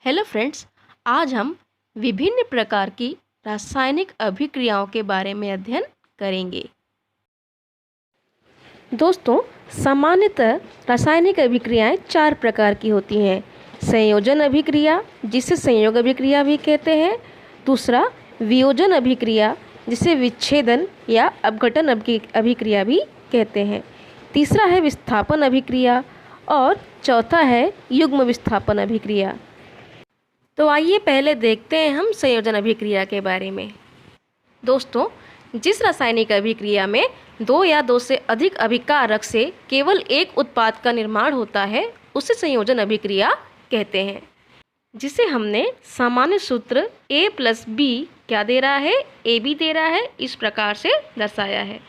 Hello friends, आज हम विभिन्न प्रकार की रासायनिक अभिक्रियाओं के बारे में अध्ययन करेंगे। दोस्तों, सामान्यतः रासायनिक अभिक्रियाएं 4 प्रकार की होती हैं। संयोजन अभिक्रिया, जिसे संयोग अभिक्रिया भी कहते हैं। दूसरा, वियोजन अभिक्रिया, जिसे विच्छेदन या अपघटन अभिक्रिया भी कहते हैं। तीसरा है विस्थापन अभिक्रिया और चौथा है युग्म विस्थापन अभिक्रिया। तो आइए पहले देखते हैं हम संयोजन अभिक्रिया के बारे में। दोस्तों, जिस रासायनिक अभिक्रिया में 2 या 2 से अधिक अभिकारक से केवल एक उत्पाद का निर्माण होता है उसे संयोजन अभिक्रिया कहते हैं, जिसे हमने सामान्य सूत्र A+B क्या दे रहा है, AB दे रहा है, इस प्रकार से दर्शाया है।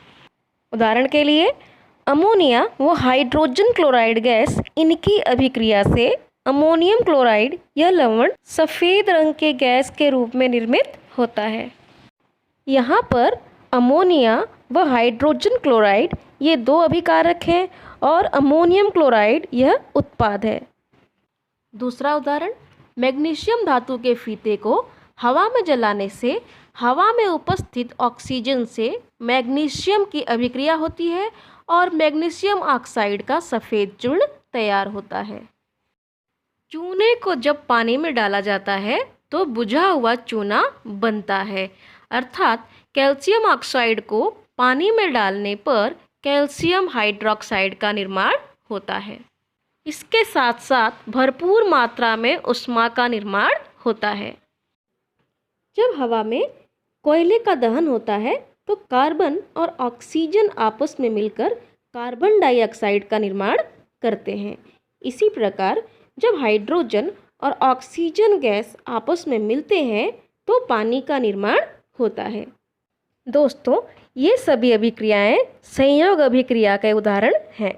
उदाहरण के लिए अमोनिया व हाइड्रोजन क्लोराइड गैस, इनकी अभिक्रिया से अमोनियम क्लोराइड यह लवण सफ़ेद रंग के गैस के रूप में निर्मित होता है। यहाँ पर अमोनिया व हाइड्रोजन क्लोराइड ये 2 अभिकारक हैं और अमोनियम क्लोराइड यह उत्पाद है। दूसरा उदाहरण, मैग्नीशियम धातु के फीते को हवा में जलाने से हवा में उपस्थित ऑक्सीजन से मैग्नीशियम की अभिक्रिया होती है और मैग्नीशियम ऑक्साइड का सफ़ेद चूर्ण तैयार होता है। चूने को जब पानी में डाला जाता है तो बुझा हुआ चूना बनता है, अर्थात कैल्शियम ऑक्साइड को पानी में डालने पर कैल्शियम हाइड्रोक्साइड का निर्माण होता है। इसके साथ साथ भरपूर मात्रा में ऊष्मा का निर्माण होता है। जब हवा में कोयले का दहन होता है तो कार्बन और ऑक्सीजन आपस में मिलकर कार्बन डाइऑक्साइड का निर्माण करते हैं। इसी प्रकार जब हाइड्रोजन और ऑक्सीजन गैस आपस में मिलते हैं तो पानी का निर्माण होता है। दोस्तों, ये सभी अभिक्रियाएं संयोग अभिक्रिया के उदाहरण हैं।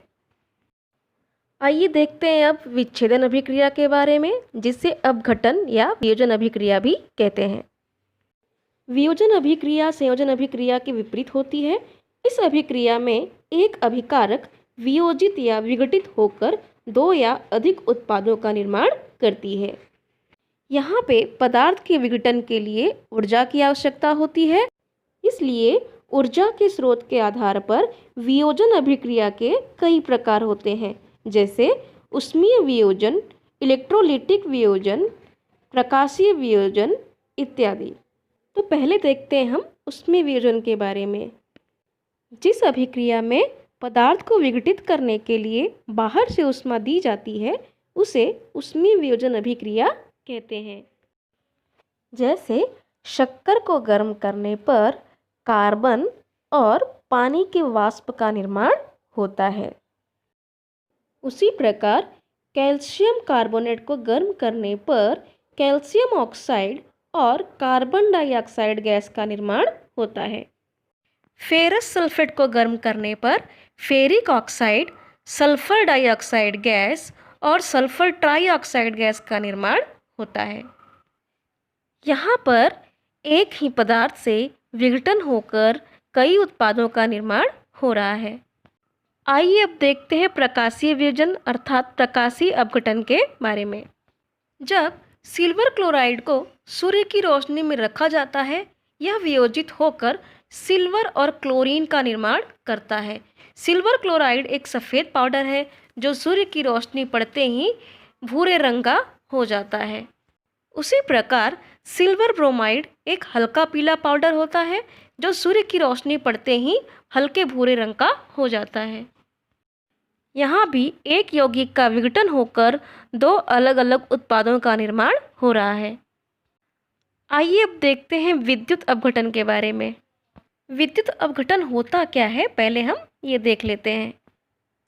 आइए देखते हैं अब विच्छेदन अभिक्रिया के बारे में, जिसे अपघटन या वियोजन अभिक्रिया भी कहते हैं। वियोजन अभिक्रिया संयोजन अभिक्रिया के विपरीत होती है। इस अभिक्रिया में एक अभिकारक वियोजित या विघटित होकर 2 या अधिक उत्पादों का निर्माण करती है। यहाँ पे पदार्थ के विघटन के लिए ऊर्जा की आवश्यकता होती है, इसलिए ऊर्जा के स्रोत के आधार पर वियोजन अभिक्रिया के कई प्रकार होते हैं, जैसे ऊष्मीय वियोजन, इलेक्ट्रोलिटिक वियोजन, प्रकाशीय वियोजन इत्यादि। तो पहले देखते हैं हम ऊष्मीय वियोजन के बारे में। जिस अभिक्रिया में पदार्थ को विघटित करने के लिए बाहर से ऊष्मा दी जाती है उसे ऊष्मीय वियोजन अभिक्रिया कहते हैं। जैसे शक्कर को गर्म करने पर कार्बन और पानी के वाष्प का निर्माण होता है। उसी प्रकार कैल्शियम कार्बोनेट को गर्म करने पर कैल्शियम ऑक्साइड और कार्बन डाइऑक्साइड गैस का निर्माण होता है। फेरस सल्फेट को गर्म करने पर ferric oxide, sulphur dioxide gas और सल्फर ट्राइऑक्साइड गैस का निर्माण होता है। यहाँ पर एक ही पदार्थ से विघटन होकर कई उत्पादों का निर्माण हो रहा है। आइए अब देखते हैं प्रकाशीय वियोजन अर्थात प्रकाशीय अपघटन के बारे में। जब सिल्वर क्लोराइड को सूर्य की रोशनी में रखा जाता है, यह वियोजित होकर सिल्वर और क्लोरीन का निर्माण करता है। सिल्वर क्लोराइड एक सफ़ेद पाउडर है जो सूर्य की रोशनी पड़ते ही भूरे रंग का हो जाता है। उसी प्रकार सिल्वर ब्रोमाइड एक हल्का पीला पाउडर होता है जो सूर्य की रोशनी पड़ते ही हल्के भूरे रंग का हो जाता है। यहाँ भी एक यौगिक का विघटन होकर 2 अलग अलग उत्पादों का निर्माण हो रहा है। आइए अब देखते हैं विद्युत अपघटन के बारे में। विद्युत अपघटन होता क्या है, पहले हम ये देख लेते हैं।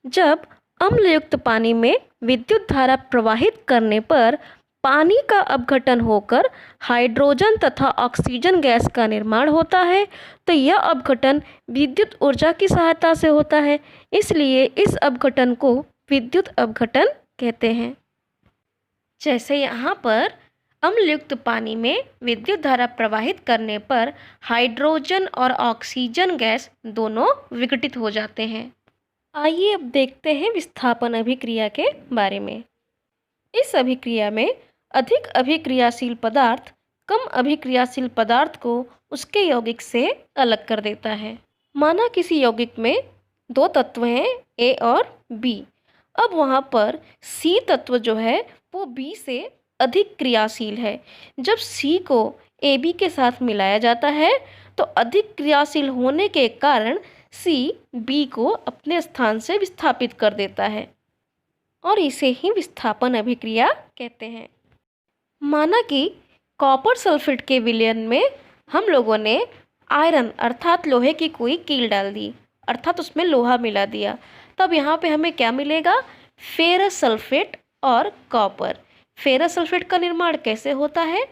जब अम्लयुक्त पानी में विद्युत धारा प्रवाहित करने पर पानी का अपघटन होकर हाइड्रोजन तथा ऑक्सीजन गैस का निर्माण होता है, तो यह अपघटन विद्युत ऊर्जा की सहायता से होता है, इसलिए इस अपघटन को विद्युत अपघटन कहते हैं। जैसे यहाँ पर अम्लयुक्त पानी में विद्युत धारा प्रवाहित करने पर हाइड्रोजन और ऑक्सीजन गैस दोनों विघटित हो जाते हैं। आइए अब देखते हैं विस्थापन अभिक्रिया के बारे में। इस अभिक्रिया में अधिक अभिक्रियाशील पदार्थ कम अभिक्रियाशील पदार्थ को उसके यौगिक से अलग कर देता है। माना किसी यौगिक में दो तत्व हैं ए और बी। अब वहाँ पर सी तत्व जो है वो बी से अधिक क्रियाशील है। जब सी को ए बी के साथ मिलाया जाता है तो अधिक क्रियाशील होने के कारण सी बी को अपने स्थान से विस्थापित कर देता है और इसे ही विस्थापन अभिक्रिया कहते हैं। माना कि कॉपर सल्फेट के विलयन में हम लोगों ने आयरन अर्थात लोहे की कोई कील डाल दी, अर्थात उसमें लोहा मिला दिया। तब यहाँ पे हमें क्या मिलेगा? फेरस सल्फेट और कॉपर। फेरस सल्फेट का निर्माण कैसे होता है?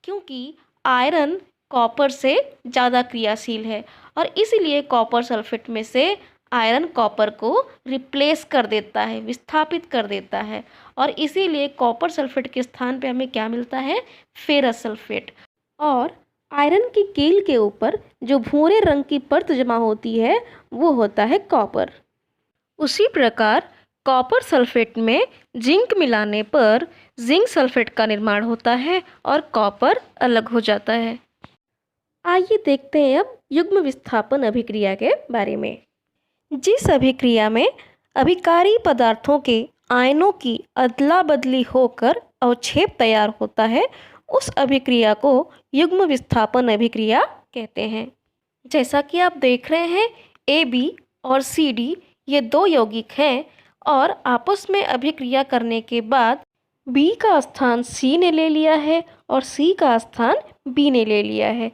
क्योंकि आयरन कॉपर से ज़्यादा क्रियाशील है और इसीलिए कॉपर सल्फेट में से आयरन कॉपर को रिप्लेस कर देता है, विस्थापित कर देता है और इसीलिए कॉपर सल्फेट के स्थान पे हमें क्या मिलता है? Ferrous sulphate. और आयरन की कील के ऊपर जो भूरे रंग की परत जमा होती है वो होता है कॉपर। उसी प्रकार कॉपर सल्फेट में जिंक मिलाने पर जिंक सल्फेट का निर्माण होता है और कॉपर अलग हो जाता है। आइए देखते हैं अब युग्म विस्थापन अभिक्रिया के बारे में। जिस अभिक्रिया में अभिकारी पदार्थों के आयनों की अदला बदली होकर अवक्षेप तैयार होता है उस अभिक्रिया को युग्म विस्थापन अभिक्रिया कहते हैं। जैसा कि आप देख रहे हैं ए बी और सी डी ये दो यौगिक हैं और आपस में अभिक्रिया करने के बाद बी का स्थान सी ने ले लिया है और सी का स्थान बी ने ले लिया है।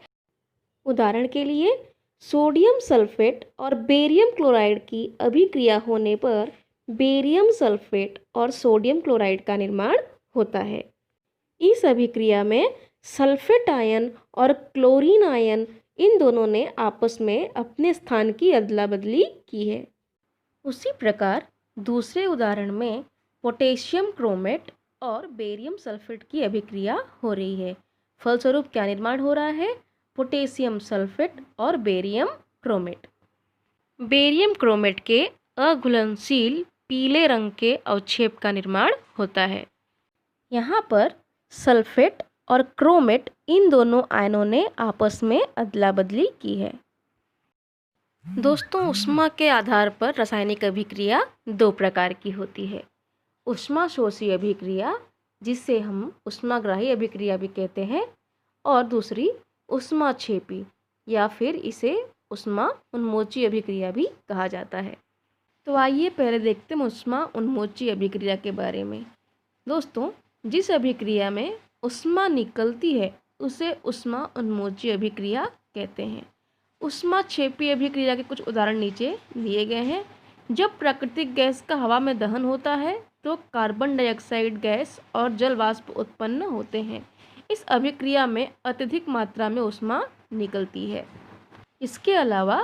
उदाहरण के लिए सोडियम सल्फेट और बेरियम क्लोराइड की अभिक्रिया होने पर बेरियम सल्फेट और सोडियम क्लोराइड का निर्माण होता है। इस अभिक्रिया में सल्फेट आयन और क्लोरीन आयन इन दोनों ने आपस में अपने स्थान की अदला बदली की है। उसी प्रकार दूसरे उदाहरण में पोटेशियम क्रोमेट और बेरियम सल्फेट की अभिक्रिया हो रही है। फलस्वरूप क्या निर्माण हो रहा है? पोटेशियम सल्फेट और बेरियम क्रोमेट। बेरियम क्रोमेट के अघुलनशील पीले रंग के अवक्षेप का निर्माण होता है। यहाँ पर सल्फेट और क्रोमेट इन दोनों आयनों ने आपस में अदला बदली की है। दोस्तों, ऊष्मा के आधार पर रासायनिक अभिक्रिया दो प्रकार की होती है। ऊष्माशोषी अभिक्रिया जिसे हम ऊष्माग्राही अभिक्रिया भी कहते हैं और दूसरी ऊष्माक्षेपी या फिर इसे ऊष्मा उन्मोची अभिक्रिया भी कहा जाता है। तो आइए पहले देखते हैं ऊष्मा उन्मोची अभिक्रिया के बारे में। दोस्तों, जिस अभिक्रिया में ऊष्मा निकलती है उसे ऊष्मा उन्मोची अभिक्रिया कहते हैं। ऊष्माक्षेपी अभिक्रिया के कुछ उदाहरण नीचे दिए गए हैं। जब प्राकृतिक गैस का हवा में दहन होता है तो कार्बन डाइऑक्साइड गैस और जल वाष्प उत्पन्न होते हैं। इस अभिक्रिया में अत्यधिक मात्रा में ऊष्मा निकलती है। इसके अलावा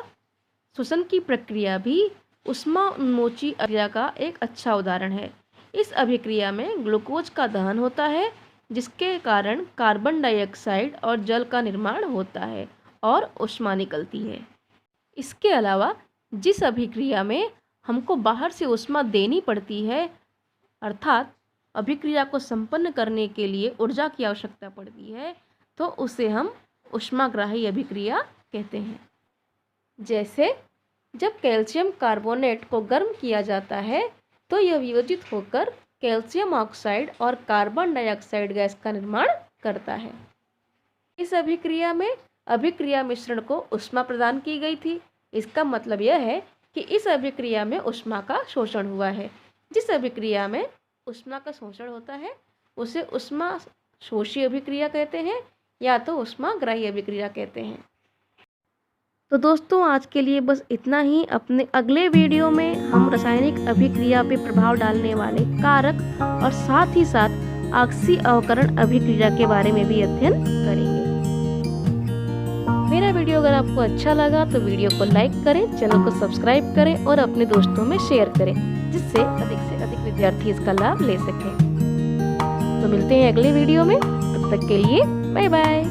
श्वसन की प्रक्रिया भी ऊष्मा उन्मोची अभिक्रिया का एक अच्छा उदाहरण है। इस अभिक्रिया में ग्लूकोज का दहन होता है जिसके कारण कार्बन डाइऑक्साइड और जल का निर्माण होता है और ऊष्मा निकलती है। इसके अलावा जिस अभिक्रिया में हमको बाहर से ऊष्मा देनी पड़ती है अर्थात अभिक्रिया को संपन्न करने के लिए ऊर्जा की आवश्यकता पड़ती है तो उसे हम ऊष्माग्राही अभिक्रिया कहते हैं। जैसे जब कैल्शियम कार्बोनेट को गर्म किया जाता है तो यह वियोजित होकर कैल्शियम ऑक्साइड और कार्बन डाइऑक्साइड गैस का निर्माण करता है। इस अभिक्रिया में अभिक्रिया मिश्रण को ऊष्मा प्रदान की गई थी। इसका मतलब यह है कि इस अभिक्रिया में ऊष्मा का शोषण हुआ है। जिस अभिक्रिया में ऊष्मा का शोषण होता है उसे ऊष्मा शोषी अभिक्रिया कहते हैं या तो ऊष्माग्राही अभिक्रिया कहते हैं। तो दोस्तों, आज के लिए बस इतना ही। अपने अगले वीडियो में हम रासायनिक अभिक्रिया पे प्रभाव डालने वाले कारक और साथ ही साथ आपसी अवकरण अभिक्रिया के बारे में भी अध्ययन करेंगे। मेरा वीडियो अगर आपको अच्छा लगा तो वीडियो को लाइक करें, चैनल को सब्सक्राइब करें और अपने दोस्तों में शेयर करें जिससे अधिक विद्यार्थी इसका लाभ ले सकें। तो मिलते हैं अगले वीडियो में, तब तक के लिए बाय बाय।